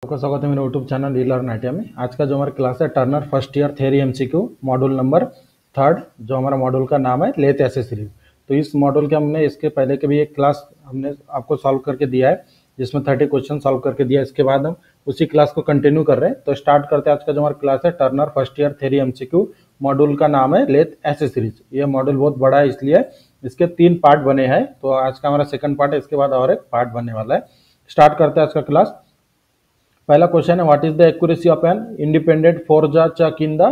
आपका स्वागत है मेरे यूट्यूब चैनल रीलर्न आइडिया में। आज का जो हमारा क्लास है Turner first year theory MCQ module number 3, जो हमारा मॉड्यूल का नाम है लेथ एसेसरीज। तो इस मॉड्यूल के हमने इसके पहले के भी एक क्लास हमने आपको सॉल्व करके दिया है, जिसमें 30 क्वेश्चन सॉल्व करके दिया है। इसके बाद हम उसी क्लास को कंटिन्यू कर रहे हैं। तो स्टार्ट करते हैं। आज का जो हमारा क्लास है Turner first year theory MCQ, module का नाम है लेथ एसेसरीज। ये मॉड्यूल बहुत बड़ा है, इसलिए इसके 3 पार्ट बने हैं। तो आज का हमारा सेकंड पार्ट है, इसके बाद और एक पार्ट बनने वाला है। स्टार्ट करते हैं आज का क्लास। पहला क्वेश्चन है, what is the accuracy of an independent four jaw chuck in the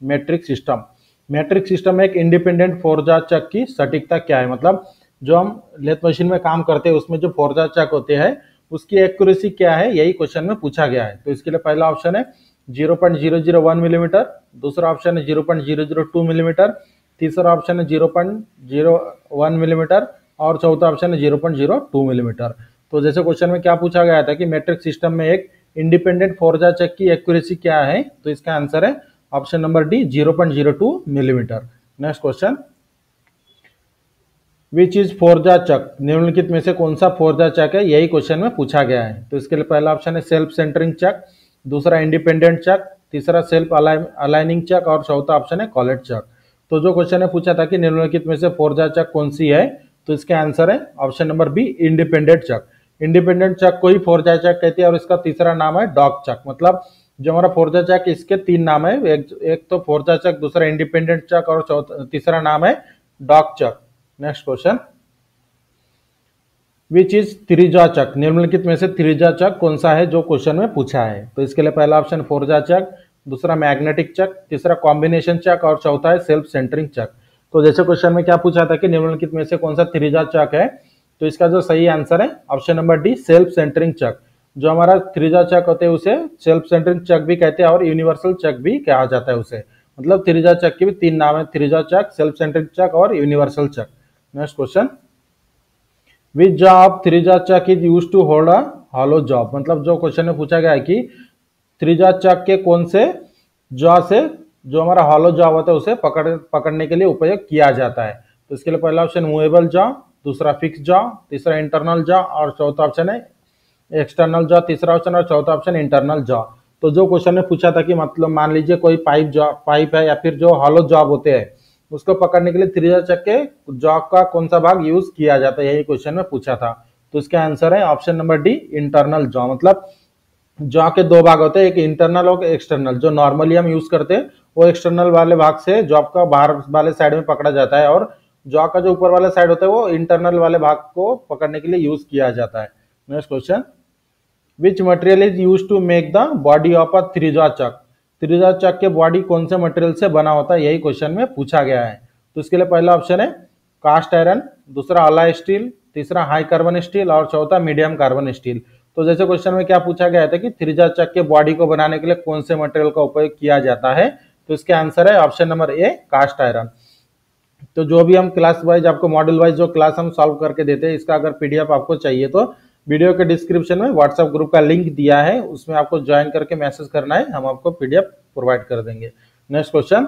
metric system. Metric system में एक इंडिपेंडेंट फोरजा चक की सटीकता क्या है। मतलब जो हम लेथ मशीन में काम करते हैं उसमें जो फोरजा चक होते हैं उसकी एक्यूरेसी क्या है, यही क्वेश्चन में पूछा गया है। तो इसके लिए पहला ऑप्शन है 0.001 मिलीमीटर, दूसरा ऑप्शन है 0.002 मिलीमीटर, तीसरा ऑप्शन है 0.01 मिलीमीटर और चौथा ऑप्शन है 0.02 मिलीमीटर। तो जैसे क्वेश्चन में क्या पूछा गया था कि मेट्रिक सिस्टम में एक इंडिपेंडेंट फोरजा चक की एक्यूरेसी क्या है, तो इसका आंसर है option number D 0.02 millimetre. Next question, which is four jaw chuck. निम्नलिखित में से कौन सा फोरजा चक है, यही क्वेश्चन में पूछा गया है। तो इसके लिए पहला ऑप्शन है सेल्फ सेंटरिंग चक, दूसरा इंडिपेंडेंट चक, तीसरा सेल्फ अलाइनिंग चक और चौथा ऑप्शन है कॉलेट चक। तो जो क्वेश्चन है पूछा था कि निम्नलिखित में से फोरजा चक कौन सी है, तो इसका आंसर है option number B independent chuck. Independent chuck को ही फोरजा चक कहते हैं और इसका तीसरा नाम है डॉग चक। मतलब जो हमारा फोरजा चक, इसके 3 नाम है, एक तो फोरजा चक, दूसरा इंडिपेंडेंट चक और तीसरा नाम है dog chuck. Next question, which is त्रिज्या चक। निम्नलिखित में से त्रिज्या चक कौन सा है, जो क्वेश्चन में पूछा है। तो इसके लिए पहला ऑप्शन फोरजा चक, दूसरा मैग्नेटिक चक, तीसरा कॉम्बिनेशन चक और चौथा है सेल्फ सेंटरिंग चक। तो जैसे क्वेश्चन में क्या पूछा था कि निम्नलिखित में से कौन सा त्रिज्या चक है, तो इसका जो सही आंसर है option number D self centring chuck. जो हमारा त्रिज्या चक होते हैं उसे सेल्फ सेंटरिंग चक भी कहते हैं और यूनिवर्सल चक भी कहा जाता है उसे। मतलब त्रिज्या चक के भी 3 नाम है, त्रिज्या चक, सेल्फ सेंटरिंग चक और universal chuck. Next question, which job three jaw chuck is used to hold a hollow job. मतलब जो क्वेश्चन में पूछा गया है कि त्रिज्या चक के कौन से जॉ से जो हमारा हॉलो जॉब होता है उसे पकड़ने के लिए उपयोग किया जाता है। तो इसके लिए पहला ऑप्शन मूवेबल जॉ, दूसरा फिक्स जॉ, तीसरा इंटरनल जॉ और चौथा ऑप्शन है एक्सटर्नल जॉ, तीसरा ऑप्शन और चौथा ऑप्शन इंटरनल जॉ। तो जो क्वेश्चन ने पूछा था कि मतलब मान लीजिए कोई पाइप है या फिर जो हॉलो जॉब होते हैं उसको पकड़ने के लिए त्रिज्या चक के जॉ का कौन सा भाग यूज किया जाता है, यही क्वेश्चन में पूछा था। तो इसका आंसर है option number D internal jaw. मतलब जॉ के 2 भाग होते हैं, एक इंटरनल और एक्सटर्नल। जो नॉर्मली हम यूज करते हैं वो एक्सटर्नल वाले भाग से जॉब का बाहर वाले साइड में पकड़ा जाता है और जॉ का जो ऊपर वाला साइड होता है वो इंटरनल वाले भाग को पकड़ने के लिए यूज किया जाता है। Next question, which material is use to make the body of a त्रिज्या चक। त्रिज्या चक के बॉडी कौन से मटेरियल से बना होता है, यही क्वेश्चन में पूछा गया है। तो इसके लिए पहला ऑप्शन है कास्ट आयरन, दूसरा अलाय स्टील, तीसरा हाई कार्बन स्टील और चौथा मीडियम कार्बन स्टील। तो जैसे क्वेश्चन में क्या पूछा गया था कि त्रिज्या चक के बॉडी को बनाने के लिए कौन से मटेरियल का उपयोग किया जाता है, तो इसका आंसर है option number A cast iron. तो जो भी हम क्लास वाइज आपको मॉड्यूल वाइज जो क्लास हम सॉल्व करके देते हैं, इसका अगर पीडीएफ आपको चाहिए तो वीडियो के डिस्क्रिप्शन में व्हाट्सएप ग्रुप का लिंक दिया है, उसमें आपको ज्वाइन करके मैसेज करना है, हम आपको पीडीएफ प्रोवाइड कर देंगे। Next question,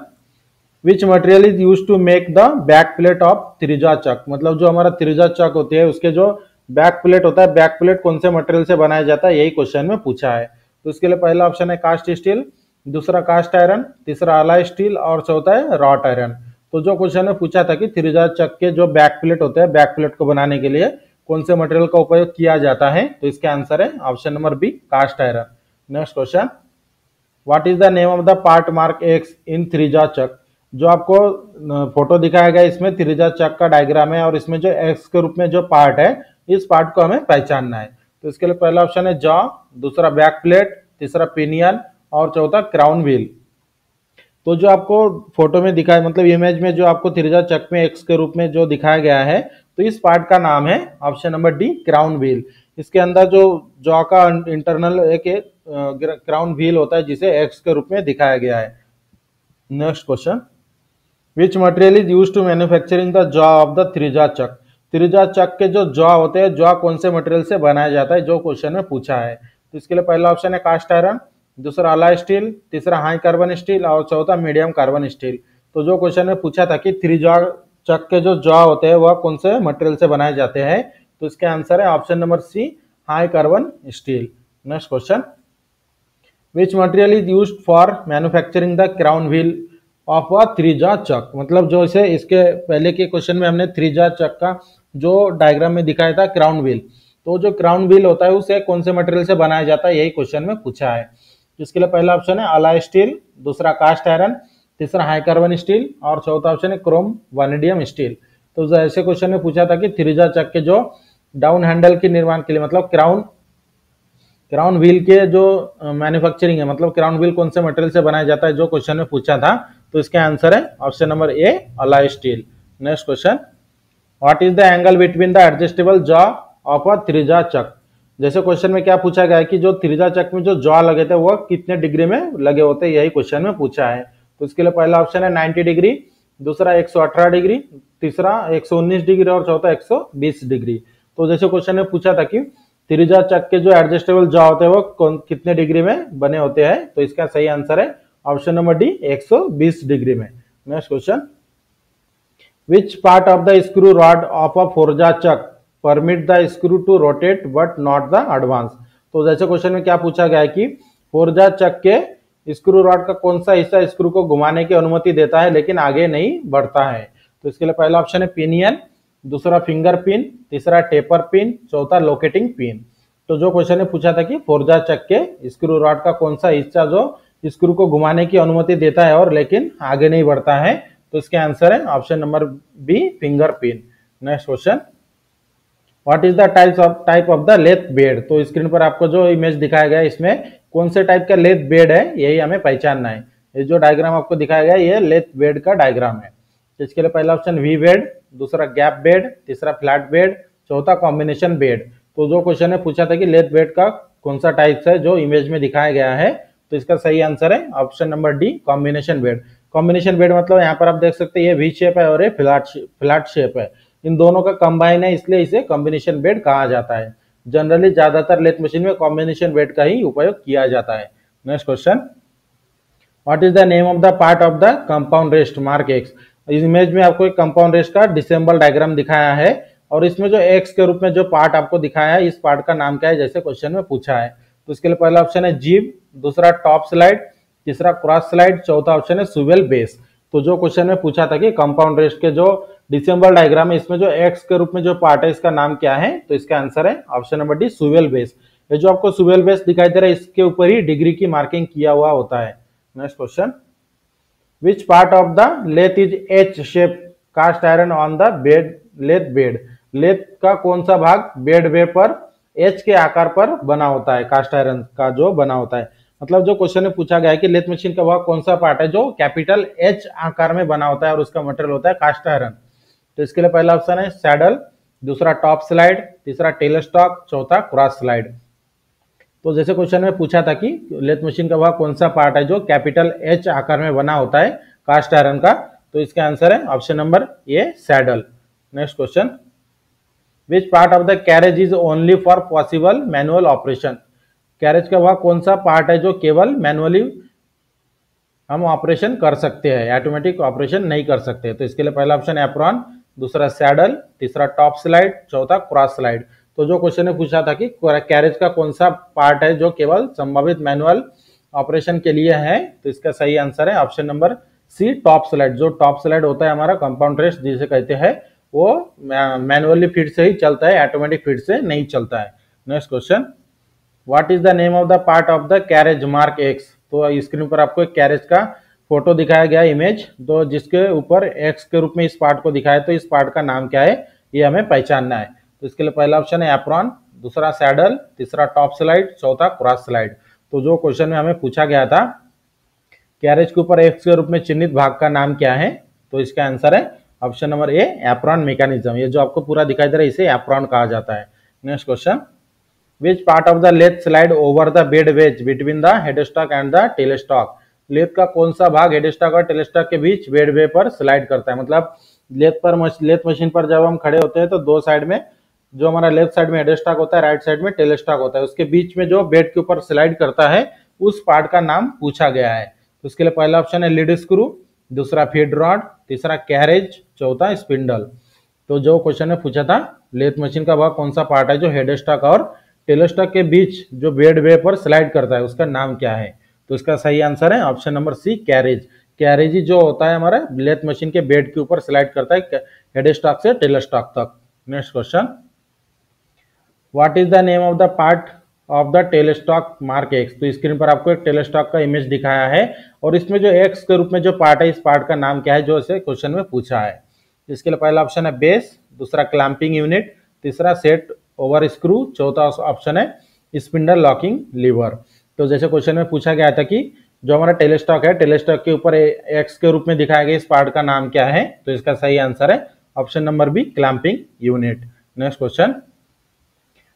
which material is use to make the back plate of three jaw chuck. मतलब जो हमारा त्रिज्या चक होती है उसके जो बैक प्लेट होता है, बैक प्लेट कौन से मटेरियल से बनाया जाता है, यही क्वेश्चन में पूछा है। तो इसके लिए पहला ऑप्शन है कास्ट स्टील, दूसरा कास्ट आयरन, तीसरा अलाय स्टील और चौथा है रॉट आयरन। तो जो क्वेश्चन में पूछा था कि त्रिज्या चक के जो बैक प्लेट होते हैं, बैक प्लेट को बनाने के लिए कौन से मटेरियल का उपयोग किया जाता है, तो इसका आंसर है option number B cast iron. Next question, what is the name of the part mark X in three jaw chuck. जो आपको फोटो दिखाया गया इसमें त्रिज्या चक का डायग्राम है और इसमें जो एक्स के रूप में जो पार्ट है, इस पार्ट को हमें पहचानना है। तो इसके लिए पहला ऑप्शन है जॉ, दूसरा बैक प्लेट, तीसरा पिनियन और चौथा क्राउन व्हील। तो जो आपको फोटो में दिखाया, मतलब इमेज में जो आपको त्रिज्या चक में एक्स के रूप में जो दिखाया गया है, तो इस पार्ट का नाम है option number D crown wheel. इसके अंदर जो जॉ का इंटरनल एक क्राउन व्हील होता है जिसे एक्स के रूप में दिखाया गया है। Next question, which material is use to manufacturing the jaw of the three jaw chuck. त्रिज्या चक के जो जॉ होते हैं, जॉ कौन से मटेरियल से बनाया जाता है, जो क्वेश्चन में पूछा है। तो इसके लिए पहला ऑप्शन है कास्ट आयरन, दूसरा अलाय स्टील, तीसरा हाई कार्बन स्टील और चौथा मीडियम कार्बन स्टील। तो जो क्वेश्चन में पूछा था कि त्रिज्या चक के जो जॉ होते हैं वह कौन से मटेरियल से बनाए जाते हैं, तो इसका आंसर है option number C high carbon steel. Next question, which material is used for manufacturing the crown wheel of a three jaw chuck. मतलब जो इसे इसके पहले के क्वेश्चन में हमने थ्री जा चक का जो डायग्राम में दिखाया था क्राउन व्हील, तो जो क्राउन व्हील होता है उसे कौन से मटेरियल से बनाया जाता है, यही क्वेश्चन में पूछा है। इसके लिए पहला ऑप्शन है अलाय स्टील, दूसरा कास्ट आयरन, तीसरा हाई कार्बन स्टील और चौथा ऑप्शन है क्रोम वैनेडियम स्टील। तो ऐसे क्वेश्चन में पूछा था कि थ्री जा चक के जो डाउन हैंडल के निर्माण के लिए, मतलब क्राउन व्हील के जो मैन्युफैक्चरिंग है, मतलब क्राउन व्हील कौन से मटेरियल से बनाया जाता है, जो क्वेश्चन में पूछा था, तो इसका आंसर है option number A alloy steel. Next question, what is the angle between the adjustable jaw of a three jaw chuck. जैसे क्वेश्चन में क्या पूछा गया है कि जो थ्री-जा चक में जो जॉ लगे थे वो कितने डिग्री में लगे होते हैं, यही क्वेश्चन में पूछा है। तो इसके लिए पहला ऑप्शन है 90 डिग्री, दूसरा 118 डिग्री, तीसरा 119 डिग्री और चौथा 120 डिग्री। तो जैसे क्वेश्चन में पूछा था कि थ्री-जा चक के जो एडजस्टेबल जॉ होते हैं वो कितने डिग्री में बने होते हैं, तो इसका सही आंसर है ऑप्शन नंबर डी 120 डिग्री में। Next question, which part of the screw rod of a forja chuck permit the screw to rotate but not the advance। तो जैसे क्वेश्चन में क्या पूछा गया है कि फोर्जा चक के स्क्रू रॉड का कौन सा हिस्सा स्क्रू को घुमाने की अनुमति देता है लेकिन आगे नहीं बढ़ता है। तो इसके लिए पहला ऑप्शन है पिनियन, दूसरा फिंगर पिन, तीसरा टेपर पिन, चौथा लोकेटिंग पिन। तो जो क्वेश्चन ने पूछा था कि फोर्जा चक के स्क्रू रॉड का कौन सा हिस्सा जो स्क्रू को घुमाने की अनुमति देता है और लेकिन आगे नहीं बढ़ता है, तो इसके आंसर है option number B finger pin. Next question, what is the type of the lathe bed. तो स्क्रीन पर आपको जो इमेज दिखाया गया है इसमें कौन से टाइप का लेथ बेड है, यही हमें पहचानना है। ये जो डायग्राम आपको दिखाया गया है ये लेथ बेड का डायग्राम है। तो इसके लिए पहला ऑप्शन वी बेड, दूसरा गैप बेड, तीसरा फ्लैट बेड, चौथा कॉम्बिनेशन बेड। तो जो क्वेश्चन ने पूछा था कि लेथ बेड का कौन सा टाइप है जो इमेज में दिखाया गया है, तो इसका सही आंसर है option number D combination bed. Combination bed मतलब यहाँ पर आप देख सकते हैं ये वी शेप है और ये फ्लैट शेप है, इन दोनों का कंबाइन है इसलिए इसे कॉम्बिनेशन बेड कहा जाता है। जनरली ज्यादातर लेथ मशीन में कॉम्बिनेशन बेड का ही उपयोग किया जाता है। Next question, what is the name of the part of the compound rest mark x. इस इमेज में आपको एक कंपाउंड रेस्ट का डिसेंबल डायग्राम दिखाया है और इसमें जो एक्स के रूप में जो पार्ट आपको दिखाया है इस पार्ट का नाम क्या है, जैसे क्वेश्चन में पूछा है। तो इसके लिए पहला ऑप्शन है जीब, दूसरा टॉप स्लाइड, तीसरा क्रॉस स्लाइड, चौथा ऑप्शन है सुवेल बेस। तो जो क्वेश्चन में पूछा था कि कंपाउंड रेस्ट के जो डिसेंबल डायग्राम है इसमें जो एक्स के रूप में जो पार्ट है इसका नाम क्या है, तो इसका आंसर है option number D Suvel base. ये जो आपको सुवेल बेस दिखाई दे रहा है इसके ऊपर ही डिग्री की मार्किंग किया हुआ होता है। Next question, which part of the lathe is H shape cast iron on the lathe bed. Lathe का कौन सा भाग बेड वे पर एच के आकार पर बना होता है, कास्ट आयरन का जो बना होता है। मतलब जो क्वेश्चन में पूछा गया है कि लेथ मशीन का वह कौन सा पार्ट है जो कैपिटल एच आकार में बना होता है और उसका मटेरियल होता है कास्ट आयरन। तो इसके लिए पहला ऑप्शन है सैडल, दूसरा टॉप स्लाइड, तीसरा टेल स्टॉक, चौथा क्रॉस स्लाइड। तो जैसे क्वेश्चन में पूछा था कि लेथ मशीन का वह कौन सा पार्ट है जो कैपिटल एच आकार में बना होता है कास्ट आयरन का, तो इसका आंसर है option number A saddle. Next question, which part of the carriage is only for possible manual operation. Carriage का वह कौन सा पार्ट है जो केवल मैनुअली हम ऑपरेशन कर सकते हैं, ऑटोमेटिक ऑपरेशन नहीं कर सकते। तो इसके लिए पहला ऑप्शन एप्रॉन, दूसरा सैडल, तीसरा टॉप स्लाइड, चौथा क्रॉस स्लाइड। तो जो क्वेश्चन ने पूछा था कि कैरेज का कौन सा पार्ट है जो केवल संभावित मैनुअल ऑपरेशन के लिए है, तो इसका सही आंसर है option number C top slide. जो टॉप स्लाइड होता है हमारा कंपाउंड रेस्ट जिसे कहते हैं वो मैनुअली फीड से ही चलता है, ऑटोमेटिक फीड से नहीं चलता है। Next question, what is the name of the part of the carriage mark X. तो स्क्रीन पर आपको एक कैरेज का फोटो दिखाया गया इमेज, तो जिसके ऊपर एक्स के रूप में इस पार्ट को दिखाया, तो इस पार्ट का नाम क्या है ये हमें पहचानना है। तो इसके लिए पहला ऑप्शन है एप्रॉन, दूसरा सैडल, तीसरा टॉप स्लाइड, चौथा क्रॉस स्लाइड। तो जो क्वेश्चन में हमें पूछा गया था कैरेज के ऊपर एक्स के रूप में चिन्हित भाग का नाम क्या है, तो इसका आंसर है ऑप्शन नंबर ए एप्रॉन मैकेनिज्म। ये जो आपको पूरा दिखाई दे रहा है इसे एप्रॉन कहा जाता है। Next question, which part of the lathe slide over the bed ways between the headstock and the tail stock. Lathe का कौन सा भाग हेडस्टॉक और टेल स्टॉक के बीच बेड वे पर स्लाइड करता है। मतलब लेथ मशीन पर जब हम खड़े होते हैं तो दो साइड में जो हमारा लेफ्ट साइड में हेडस्टॉक होता है, राइट साइड में टेल स्टॉक होता है, उसके बीच में जो बेड के ऊपर स्लाइड करता है उस पार्ट का नाम पूछा गया है। तो इसके लिए पहला ऑप्शन है लीड स्क्रू, दूसरा फीड रॉड, तीसरा कैरेज, चौथा स्पिंडल। तो जो क्वेश्चन में पूछा था लेथ मशीन का वह कौन सा पार्ट है जो हेडस्टॉक और टेलस्टॉक के बीच जो बेड वे पर स्लाइड करता है उसका नाम क्या है? तो इसका सही आंसर है option number C, carriage. Carriage ही जो होता है हमारा लेथ मशीन के बेड के ऊपर स्लाइड करता है हेड स्टॉक से टेल स्टॉक तक। Next question, what is the name of the part of the tail stock mark X? तो स्क्रीन पर आपको एक टेल स्टॉक का इमेज दिखाया है और इसमें जो एक्स के रूप में जो पार्ट है इस पार्ट का नाम क्या है जो इसे क्वेश्चन में पूछा है? इसके लिए पहला ऑप्शन है बेस, दूसरा क्लैंपिंग यूनिट, तीसरा सेट ओवर स्क्रू, चौथा ऑप्शन है स्पिंडल लॉकिंग लीवर। तो जैसे क्वेश्चन में पूछा गया था कि जो हमारा टेलीस्टॉक है, टेलीस्टॉक के ऊपर एक्स के रूप में दिखाया गया इस पार्ट का नाम क्या है? तो इसका सही आंसर है option number B, clamping unit. Next question,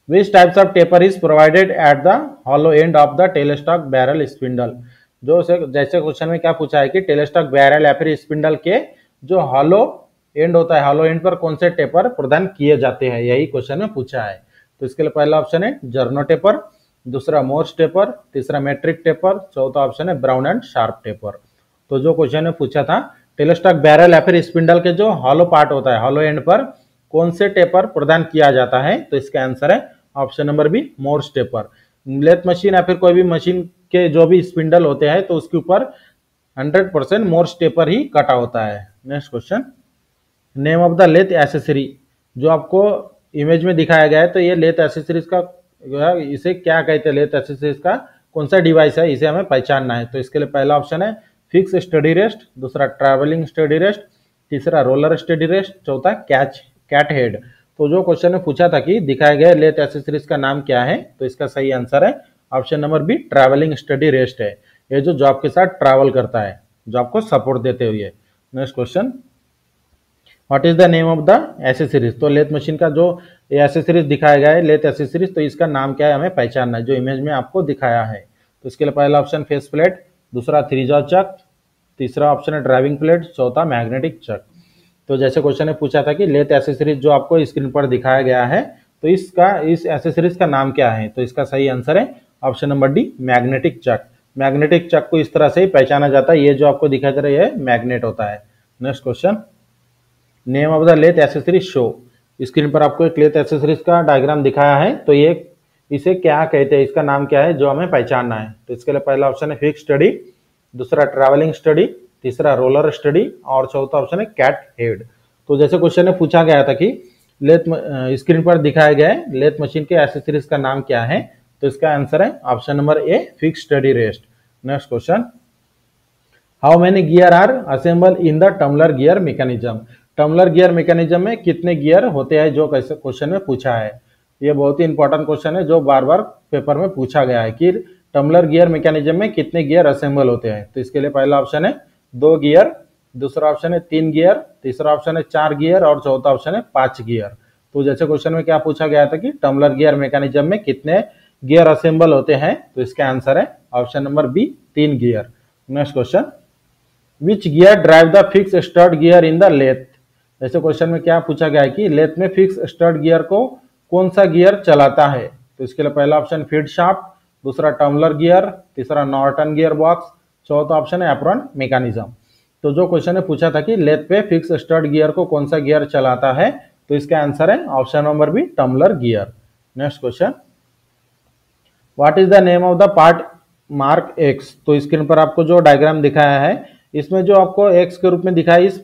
which types of taper is provided at the hollow end of the tailstock barrel spindle? जो जैसे क्वेश्चन में क्या पूछा है कि टेलीस्टॉक बैरल या फिर स्पिंडल के जो हॉलो एंड होता है, हॉलो एंड पर कौन से टेपर प्रदान किए जाते हैं, यही क्वेश्चन में पूछा है। तो इसके लिए पहला ऑप्शन है जर्नो टेपर, दूसरा मोर्स टेपर, तीसरा मैट्रिक टेपर, चौथा ऑप्शन है ब्राउन एंड शार्प टेपर। तो जो क्वेश्चन में पूछा था टेलीस्टॉक बैरल या फिर स्पिंडल के जो हॉलो पार्ट होता है, हॉलो एंड पर कौन से टेपर प्रदान किया जाता है? तो इसका आंसर है option number B, Morse taper. Lathe machine या फिर कोई भी मशीन के जो भी स्पिंडल होते हैं तो उसके ऊपर 100% मोर्स टेपर ही कटा होता है। Next question, name of the lathe accessory. जो आपको इमेज में दिखाया गया है तो ये लेथ एसेसरीज का इसे क्या कहते हैं? लेथ एसेसरीज का कौन सा डिवाइस है, इसे हमें पहचानना है। तो इसके लिए पहला ऑप्शन है फिक्स स्टडी रेस्ट, दूसरा ट्रैवलिंग स्टडी रेस्ट, तीसरा रोलर स्टडी रेस्ट, चौथा कैट हेड। तो जो क्वेश्चन में पूछा था कि दिखाया गया लेथ एसेसरीज का नाम क्या है, तो इसका सही आंसर है option number B, travelling steady rest है। ये जो जॉब के साथ ट्रैवल करता है, जॉब को सपोर्ट देते हुए। Next question, what is the name of the accessories? तो लेथ मशीन का जो एसेसरीज दिखाया गया है, लेथ एसेसरीज, तो इसका नाम क्या है हमें पहचानना है, जो इमेज में आपको दिखाया है। तो इसके लिए पहला ऑप्शन फेस प्लेट, दूसरा थ्री जॉ चक, तीसरा ऑप्शन है ड्राइविंग प्लेट, चौथा मैग्नेटिक चक। तो जैसे क्वेश्चन ने पूछा था कि लेथ एसेसरीज जो आपको स्क्रीन पर दिखाया गया है तो इस एसेसरीज का नाम क्या है? तो इसका सही आंसर है ऑप्शन नंबर डी, मैग्नेटिक चक। मैग्नेटिक चक को इस तरह से ही पहचाना जाता है, ये जो आपको दिखाई दे रहा है मैग्नेट होता है। Next question, name of the lathe accessories show. Screen पर आपको एक लेथ एसेसरीज का डायग्राम दिखाया है, तो ये इसे क्या कहते हैं, इसका नाम क्या है जो हमें पहचानना है? तो इसके लिए पहला ऑप्शन है फिक्स स्टडी, दूसरा ट्रैवलिंग स्टडी, तीसरा रोलर स्टडी और चौथा ऑप्शन है कैट हेड। तो जैसे क्वेश्चन में पूछा गया था कि लेथ स्क्रीन पर दिखाया गया है लेथ मशीन के एसेसरीज का नाम क्या है, तो इसका आंसर है option number A, fix steady rest. Next question, how many gear are assemble in the tumbler gear mechanism? Tumbler gear mechanism में कितने गियर होते हैं, जो कैसे क्वेश्चन में पूछा है। ये बहुत ही इंपॉर्टेंट क्वेश्चन है जो बार बार पेपर में पूछा गया है कि टम्बलर गियर मैकेनिज्म में कितने गियर असेंबल होते हैं। तो इसके लिए पहला ऑप्शन है 2 गियर, दूसरा ऑप्शन है 3 गियर, तीसरा ऑप्शन है 4 गियर और चौथा ऑप्शन है 5 गियर। तो जैसे क्वेश्चन में क्या पूछा गया था कि टम्बलर गियर मैकेनिज्म में कितने गियर असेंबल होते हैं, तो इसका आंसर है option number B, 3 gear. Next question, which gear drive the fix stud gear in the lathe? जैसे क्वेश्चन में क्या पूछा गया है कि लेथ में फिक्स स्टड गियर को कौन सा गियर चलाता है? तो इसके लिए पहला ऑप्शन फीड शाफ्ट, दूसरा टम्बलर गियर, तीसरा नॉर्टन गियर बॉक्स, चौथा ऑप्शन है एप्रॉन मैकेनिज्म। तो जो क्वेश्चन ने पूछा था कि लेथ पे फिक्स स्टड गियर को कौन सा गियर चलाता है, तो इसका आंसर है option number B, tumbler gear. Next question, what is the name of the part mark X? तो स्क्रीन पर आपको जो डायग्राम दिखाया है इसमें जो आपको एक्स के रूप में दिखाया इस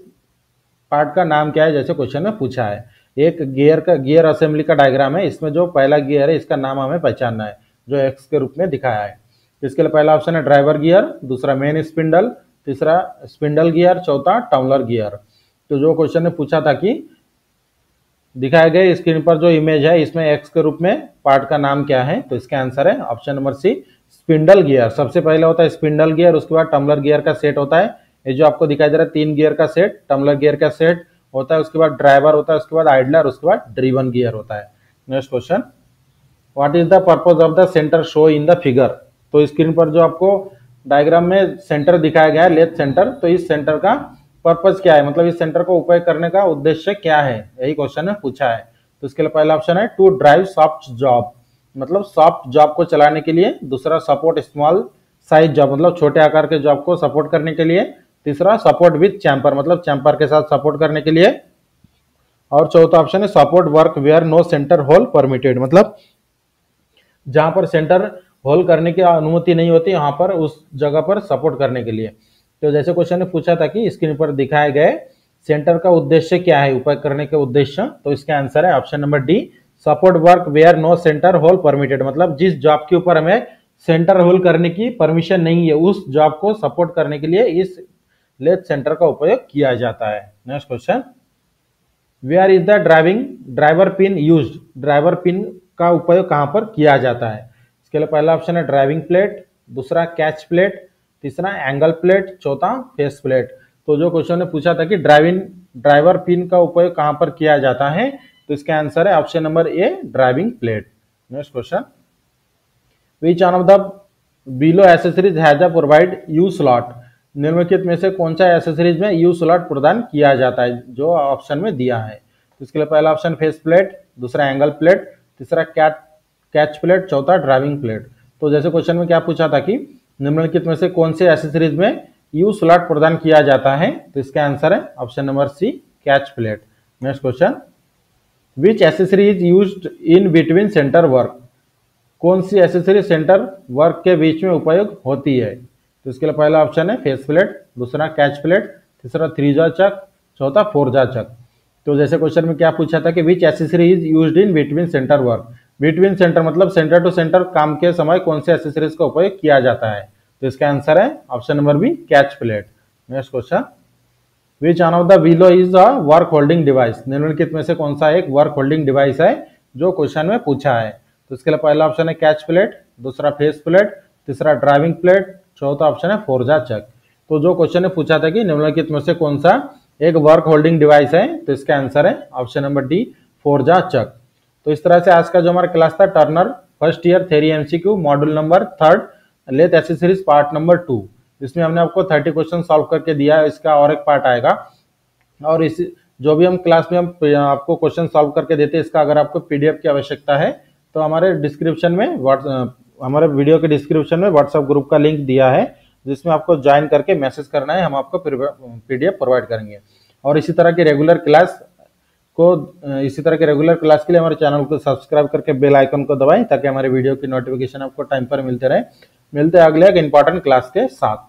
पार्ट का नाम क्या है, जैसे क्वेश्चन में पूछा है। एक गियर असेंबली का डायग्राम है, इसमें जो पहला गियर है इसका नाम हमें पहचानना है जो एक्स के रूप में दिखाया है। इसके लिए पहला ऑप्शन है ड्राइवर गियर, दूसरा मेन स्पिंडल, तीसरा स्पिंडल गियर, चौथा टम्बलर गियर। तो जो क्वेश्चन ने पूछा था कि दिखाए गए स्क्रीन पर जो इमेज है इसमें एक्स के रूप में पार्ट का नाम क्या है, तो इसका आंसर है option number C, spindle gear. सबसे पहले होता है स्पिंडल गियर, उसके बाद टम्बलर गियर का सेट होता है। ये जो आपको दिखाई दे रहा है 3 गियर का सेट, टम्बलर गियर का सेट होता है, उसके बाद ड्राइवर होता है, उसके बाद आइडलर, उसके बाद ड्रिवन गियर होता है। Next question, what is the purpose of the centre show in the figure? तो स्क्रीन पर जो आपको डायग्राम में सेंटर दिखाया गया है, लेथ सेंटर, तो इस सेंटर का पर्पज क्या है, मतलब इस सेंटर को उपयोग करने का उद्देश्य क्या है, यही क्वेश्चन में पूछा है। तो इसके लिए पहला ऑप्शन है टू ड्राइव सॉफ्ट जॉब, मतलब सॉफ्ट जॉब को चलाने के लिए, दूसरा सपोर्ट स्मॉल साइज जॉब, मतलब छोटे आकार के जॉब को सपोर्ट करने के लिए, तीसरा सपोर्ट विथ चैम्पर, मतलब चैम्पर के साथ सपोर्ट करने के लिए, और चौथा ऑप्शन है support work where no centre hole permitted, मतलब जहां पर सेंटर होल्ड करने की अनुमति नहीं होती, यहाँ पर उस जगह पर सपोर्ट करने के लिए। तो जैसे क्वेश्चन ने पूछा था कि स्क्रीन पर दिखाए गए सेंटर का उद्देश्य क्या है, उपयोग करने के उद्देश्य, तो इसका आंसर है option number D, support work where no centre hole permitted. मतलब जिस जॉब के ऊपर हमें सेंटर होल करने की परमिशन नहीं है, उस जॉब को सपोर्ट करने के लिए इस लेथ सेंटर का उपयोग किया जाता है। Next question, where is the driver pin used. Driver pin का उपयोग कहां पर किया जाता है? इसके लिए पहला ऑप्शन है ड्राइविंग प्लेट, दूसरा कैच प्लेट, तीसरा एंगल प्लेट, चौथा फेस प्लेट। तो जो क्वेश्चन ने पूछा था कि ड्राइवर पिन का उपयोग कहां पर किया जाता है, तो इसका आंसर है option number A, driving plate. Next question, which one of the below accessories has a provide you slot. निम्नलिखित में से कौन सा एसेसरीज में यू स्लॉट प्रदान किया जाता है, जो ऑप्शन में दिया है? तो इसके लिए पहला ऑप्शन फेस प्लेट, दूसरा एंगल प्लेट, तीसरा कैच प्लेट, चौथा ड्राइविंग प्लेट। तो जैसे क्वेश्चन में क्या पूछा था कि निम्नलिखित में से कौन से एसेसरीज में यू स्लॉट प्रदान किया जाता है, तो इसका आंसर है option number C, catch plate. Next question, which accessory is used in between centre work. कौन सी एसेसरी सेंटर वर्क के बीच में उपयोग होती है? तो इसके लिए पहला ऑप्शन है फेस प्लेट, दूसरा कैच प्लेट, तीसरा थ्री जा चक, चौथा फोर जा चक। तो जैसे क्वेश्चन में क्या पूछा था कि which accessory is used in between centre work. Between centre मतलब सेंटर टू सेंटर काम के समय कौन से एसेसरीज का उपयोग किया जाता है, तो इसका आंसर है option number B, catch plate. Next question, which one of the below is a work holding device. निम्नलिखित में से कौन सा एक वर्क होल्डिंग डिवाइस है जो क्वेश्चन में पूछा है? तो इसके लिए पहला ऑप्शन है कैच प्लेट, दूसरा फेस प्लेट, तीसरा ड्राइविंग प्लेट, चौथा ऑप्शन है फोरजा चक। तो जो क्वेश्चन ने पूछा था कि निम्नलिखित में से कौन सा एक वर्क होल्डिंग डिवाइस है, तो इसका आंसर है ऑप्शन नंबर डी, फोरजा चक। तो इस तरह से आज का जो हमारा क्लास था turner first year theory MCQ module number 3 lathe accessories part number 2, इसमें हमने आपको 30 क्वेश्चन सॉल्व करके दिया है। इसका और एक पार्ट आएगा, और इस जो भी हम क्लास में हम आपको क्वेश्चन सॉल्व करके देते हैं, इसका अगर आपको पीडीएफ की आवश्यकता है तो हमारे डिस्क्रिप्शन में हमारे वीडियो के डिस्क्रिप्शन में व्हाट्सएप ग्रुप का लिंक दिया है, जिसमें आपको ज्वाइन करके मैसेज करना है, हम आपको पीडीएफ प्रोवाइड करेंगे। और इसी तरह के रेगुलर क्लास के लिए हमारे चैनल को सब्सक्राइब करके बेल आइकन को दबाएं, ताकि हमारे वीडियो की नोटिफिकेशन आपको टाइम पर मिलते रहे। मिलते हैं अगले एक इंपॉर्टेंट क्लास के साथ।